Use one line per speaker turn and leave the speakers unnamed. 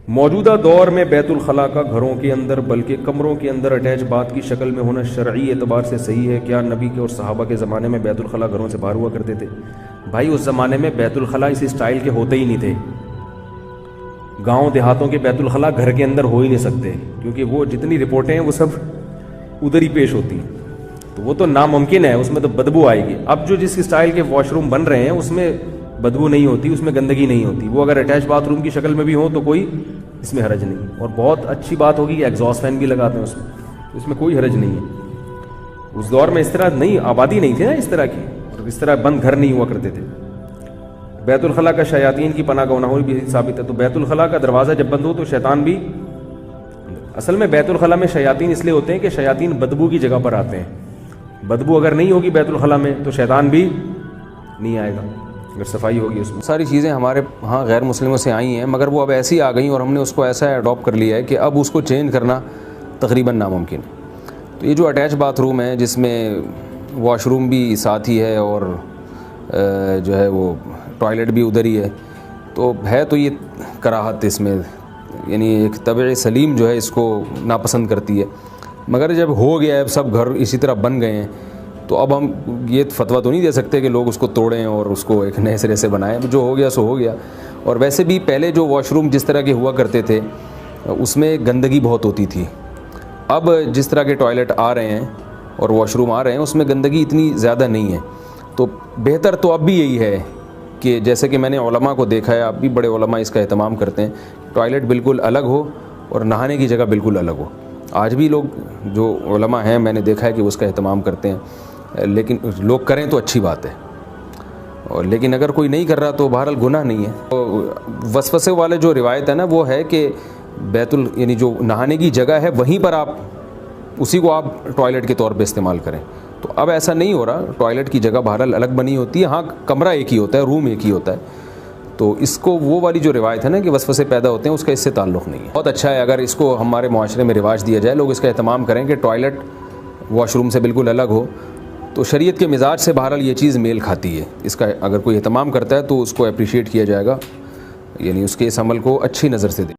موجودہ دور میں بیت الخلاء کا گھروں کے اندر بلکہ کمروں کے اندر اٹیچ بات کی شکل میں ہونا شرعی اعتبار سے صحیح ہے کیا؟ نبی کے اور صحابہ کے زمانے میں بیت الخلاء گھروں سے باہر ہوا کرتے تھے؟ بھائی اس زمانے میں بیت الخلاء اس اسٹائل کے ہوتے ہی نہیں تھے. گاؤں دیہاتوں کے بیت الخلاء گھر کے اندر ہو ہی نہیں سکتے, کیونکہ وہ جتنی رپورٹیں ہیں وہ سب ادھر ہی پیش ہوتی ہیں, تو وہ تو ناممکن ہے, اس میں تو بدبو آئے گی. اب جو جس اسٹائل کے واش روم بن رہے ہیں اس میں بدبو نہیں ہوتی, اس میں گندگی نہیں ہوتی. وہ اگر اٹیچ باتھ روم کی شکل میں بھی ہوں تو کوئی اس میں حرج نہیں. اور بہت اچھی بات ہوگی کہ ایگزاسٹ فین بھی لگاتے ہیں اس میں کوئی حرج نہیں ہے. اس دور میں اس طرح نہیں, آبادی نہیں تھی نا اس طرح کی, اور اس طرح بند گھر نہیں ہوا کرتے تھے. بیت الخلاء کا شیاطین کی پناہ گاہ ہونا بھی ثابت ہے. تو بیت الخلاء کا دروازہ جب بند ہو تو شیطان بھی, اصل میں بیت الخلاء میں شیاطین اس لیے ہوتے ہیں کہ شیاطین بدبو کی جگہ پر آتے ہیں. بدبو اگر نہیں ہوگی بیت الخلاء میں تو شیطان بھی نہیں آئے گا, اگر صفائی ہوگی اس میں.
ساری چیزیں ہمارے ہاں غیر مسلموں سے آئی ہیں, مگر وہ اب ایسی آ گئیں اور ہم نے اس کو ایسا اڈاپٹ کر لیا ہے کہ اب اس کو چینج کرنا تقریباً ناممکن ہے. تو یہ جو اٹیچ باتھ روم ہے جس میں واش روم بھی ساتھ ہی ہے اور جو ہے وہ ٹوائلٹ بھی ادھر ہی ہے, تو یہ کراہت اس میں, یعنی ایک طبع سلیم جو ہے اس کو ناپسند کرتی ہے. مگر جب ہو گیا ہے, اب سب گھر اسی طرح بن گئے ہیں, تو اب ہم یہ فتویٰ تو نہیں دے سکتے کہ لوگ اس کو توڑیں اور اس کو ایک نئے سرے سے بنائیں. جو ہو گیا سو ہو گیا. اور ویسے بھی پہلے جو واش روم جس طرح کے ہوا کرتے تھے اس میں گندگی بہت ہوتی تھی. اب جس طرح کے ٹوائلٹ آ رہے ہیں اور واش روم آ رہے ہیں اس میں گندگی اتنی زیادہ نہیں ہے. تو بہتر تو اب بھی یہی ہے کہ جیسے کہ میں نے علماء کو دیکھا ہے, اب بھی بڑے علماء اس کا اہتمام کرتے ہیں, ٹوائلٹ بالکل الگ ہو اور نہانے کی جگہ بالکل الگ ہو. آج بھی لوگ جو علماء ہیں میں نے دیکھا ہے کہ اس کا اہتمام کرتے ہیں, لیکن لوگ کریں تو اچھی بات ہے, اور لیکن اگر کوئی نہیں کر رہا تو بہرحال گناہ نہیں ہے. وسوسے والے جو روایت ہے نا وہ ہے کہ یعنی جو نہانے کی جگہ ہے وہیں پر آپ اسی کو آپ ٹوائلٹ کے طور پہ استعمال کریں. تو اب ایسا نہیں ہو رہا, ٹوائلٹ کی جگہ بہرحال الگ بنی ہوتی ہے, ہاں کمرہ ایک ہی ہوتا ہے, روم ایک ہی ہوتا ہے. تو اس کو وہ والی جو روایت ہے نا کہ وسوسے پیدا ہوتے ہیں اس کا اس سے تعلق نہیں ہے. بہت اچھا ہے اگر اس کو ہمارے معاشرے میں رواج دیا جائے, لوگ اس کا اہتمام کریں کہ ٹوائلٹ واش روم سے بالکل الگ ہو, تو شریعت کے مزاج سے بہرحال یہ چیز میل کھاتی ہے. اس کا اگر کوئی اہتمام کرتا ہے تو اس کو اپریشیٹ کیا جائے گا, یعنی اس کے اس عمل کو اچھی نظر سے